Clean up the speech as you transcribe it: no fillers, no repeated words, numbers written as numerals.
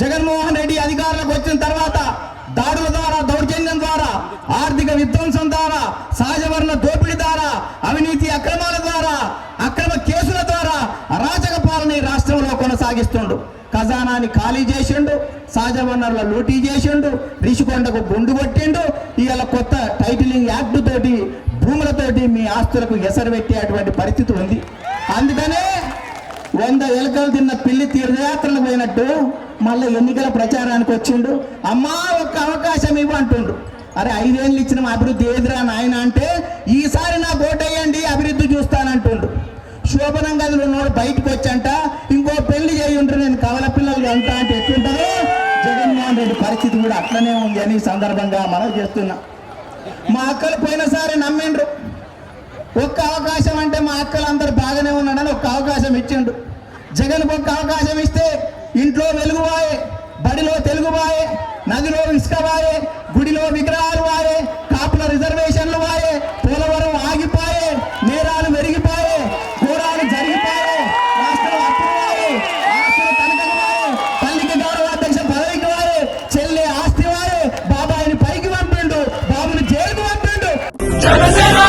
జగన్మోహన్ రెడ్డి అధికారంలోకి వచ్చిన తర్వాత దాడుల ద్వారా, దౌర్జన్యం ద్వారా, ఆర్థిక విధ్వంసం ద్వారా, సహజ వనరుల దోపిడీ ద్వారా, అవినీతి అక్రమాల ద్వారా, అక్రమ కేసుల ద్వారా అరాచక పాలన ఈ రాష్ట్రంలో కొనసాగిస్తుండు. ఖజానాని ఖాళీ చేసిండు, సహజ వనరుల లూటీ చేసిండు, రిషికొండకు గుండు కొట్టిండు. ఇవాళ కొత్త టైటిలింగ్ యాక్ట్ తోటి భూములతోటి మీ ఆస్తులకు ఎసరు పెట్టేటువంటి పరిస్థితి ఉంది. అందుకనే 100 ఎలుకలు తిన్న పిల్లి తీర్థయాత్రలు పోయినట్టు మళ్ళీ ఎన్నికల ప్రచారానికి వచ్చిండు. అమ్మా ఒక్క అవకాశం ఇవ్వంటుండు. అరే 5 ఏళ్ళు ఇచ్చిన అభివృద్ధి ఏదిరా నాయన అంటే, ఈసారి నా ఓటేయండి అభివృద్ధి చూస్తానంటుండు. శోభనం గదిలో ఉన్నోడు బయటకు వచ్చంట ఇంకో పెళ్లి చేయి ఉంటారు, నేను కవల పిల్లలు అంతా అంటే ఎట్లుంటారో జగన్మోహన్ రెడ్డి పరిస్థితి కూడా అట్లనే ఉంది అని సందర్భంగా మనం చేస్తున్నా. మా అక్కలు పోయినసారి నమ్మిండ్రు. ఒక్క అవకాశం అంటే మా అక్కలు అందరు బాగానే ఉన్నాడని ఒక్క అవకాశం ఇచ్చిండు. జగన్ ఒక్క అవకాశం ఇస్తే ఇంట్లో వెలుగు వాయే, బడిలో తెలుగు వాయే, నదిలో ఇసుక వాయే, గుడిలో విగ్రహాలు వాయే, కాపుల రిజర్వేషన్లు వాయే, పోలవరం ఆగిపోయే, నేరాలు మెరిగిపోయే, ఘోరాలు జరిగిపోయే, రాష్ట్రం అప్పులు వాయే, ఆస్తులు తనఖకు వాయే, తల్లికి గౌరవాధ్యక్ష పదవికి వాయే, చెల్లె ఆస్తి వాయే, బాబాయిని పైకి పంపిండు, బాబుని జైలుకు పంపిండు. జనసేన